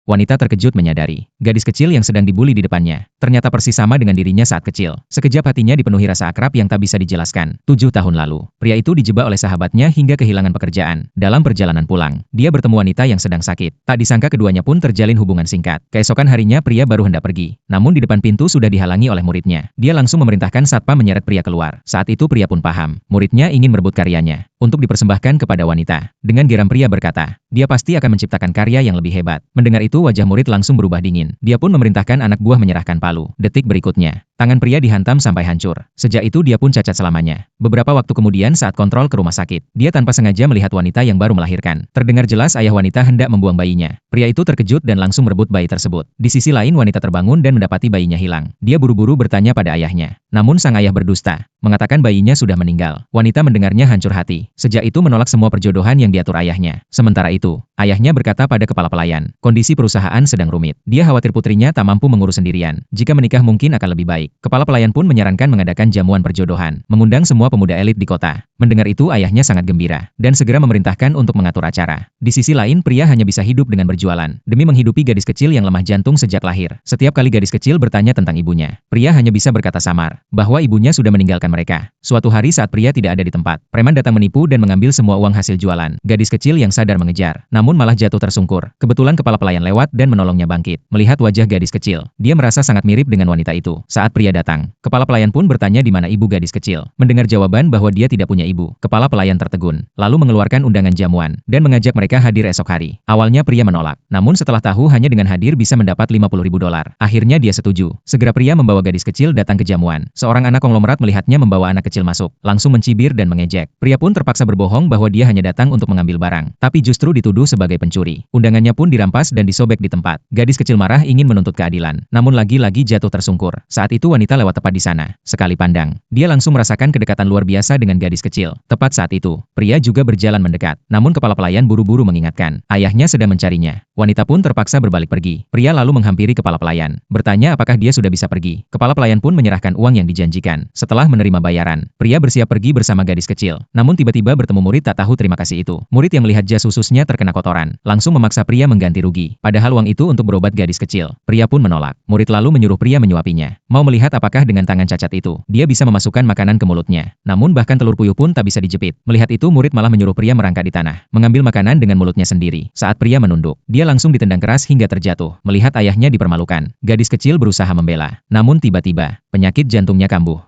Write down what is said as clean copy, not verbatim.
Wanita terkejut menyadari, gadis kecil yang sedang dibuli di depannya, ternyata persis sama dengan dirinya saat kecil. Sekejap hatinya dipenuhi rasa akrab yang tak bisa dijelaskan. 7 tahun lalu, pria itu dijebak oleh sahabatnya hingga kehilangan pekerjaan. Dalam perjalanan pulang, dia bertemu wanita yang sedang sakit. Tak disangka keduanya pun terjalin hubungan singkat. Keesokan harinya pria baru hendak pergi. Namun di depan pintu sudah dihalangi oleh muridnya. Dia langsung memerintahkan satpam menyeret pria keluar. Saat itu pria pun paham, muridnya ingin merebut karyanya untuk dipersembahkan kepada wanita. Dengan geram pria berkata, dia pasti akan menciptakan karya yang lebih hebat. Mendengar itu wajah murid langsung berubah dingin. Dia pun memerintahkan anak buah menyerahkan palu. Detik berikutnya, tangan pria dihantam sampai hancur. Sejak itu dia pun cacat selamanya. Beberapa waktu kemudian saat kontrol ke rumah sakit, dia tanpa sengaja melihat wanita yang baru melahirkan. Terdengar jelas ayah wanita hendak membuang bayinya. Pria itu terkejut dan langsung merebut bayi tersebut. Di sisi lain wanita terbangun dan mendapati bayinya hilang. Dia buru-buru bertanya pada ayahnya. Namun sang ayah berdusta, mengatakan bayinya sudah meninggal. Wanita mendengarnya hancur hati. Sejak itu menolak semua perjodohan yang diatur ayahnya. Sementara itu, ayahnya berkata pada kepala pelayan, kondisi perusahaan sedang rumit. Dia khawatir putrinya tak mampu mengurus sendirian. Jika menikah mungkin akan lebih baik. Kepala pelayan pun menyarankan mengadakan jamuan perjodohan, mengundang semua pemuda elit di kota. Mendengar itu ayahnya sangat gembira, dan segera memerintahkan untuk mengatur acara. Di sisi lain pria hanya bisa hidup dengan berjualan, demi menghidupi gadis kecil yang lemah jantung sejak lahir. Setiap kali gadis kecil bertanya tentang ibunya, pria hanya bisa berkata samar, bahwa ibunya sudah meninggalkan mereka. Suatu hari saat pria tidak ada di tempat, preman datang menipu dan mengambil semua uang hasil jualan. Gadis kecil yang sadar mengejar, namun malah jatuh tersungkur. Kebetulan kepala pelayan lewat dan menolongnya bangkit. Melihat wajah gadis kecil, dia merasa sangat mirip dengan wanita itu. Saat pria datang, kepala pelayan pun bertanya di mana ibu gadis kecil. Mendengar jawaban bahwa dia tidak punya ibu, kepala pelayan tertegun, lalu mengeluarkan undangan jamuan, dan mengajak mereka hadir esok hari. Awalnya pria menolak, namun setelah tahu hanya dengan hadir bisa mendapat $50.000. Akhirnya dia setuju. Segera pria membawa gadis kecil datang ke jamuan. Seorang anak konglomerat melihatnya membawa anak kecil masuk, langsung mencibir dan mengejek. Pria pun terpaksa berbohong bahwa dia hanya datang untuk mengambil barang, tapi justru dituduh sebagai pencuri. Undangannya pun dirampas dan disobek di tempat. Gadis kecil marah ingin menuntut keadilan, namun lagi-lagi jatuh tersungkur. Saat itu wanita lewat tepat di sana. Sekali pandang, dia langsung merasakan kedekatan luar biasa dengan gadis kecil. Tepat saat itu, pria juga berjalan mendekat. Namun kepala pelayan buru-buru mengingatkan, ayahnya sedang mencarinya. Wanita pun terpaksa berbalik pergi. Pria lalu menghampiri kepala pelayan, bertanya apakah dia sudah bisa pergi. Kepala pelayan pun menyerahkan uang yang dijanjikan. Setelah menerima bayaran, pria bersiap pergi bersama gadis kecil. Namun tiba-tiba bertemu murid tak tahu terima kasih itu. Murid yang melihat jas khususnya terkena kotoran, langsung memaksa pria mengganti rugi. Padahal uang itu untuk berobat gadis kecil. Pria pun menolak. Murid lalu menyuruh pria menyuapinya. Mau melihat apakah dengan tangan cacat itu, dia bisa memasukkan makanan ke mulutnya. Namun bahkan telur puyuh pun tak bisa dijepit. Melihat itu murid malah menyuruh pria merangkak di tanah, mengambil makanan dengan mulutnya sendiri. Saat pria menunduk, dia langsung ditendang keras hingga terjatuh. Melihat ayahnya dipermalukan, gadis kecil berusaha membela. Namun tiba-tiba, penyakit jantungnya kambuh.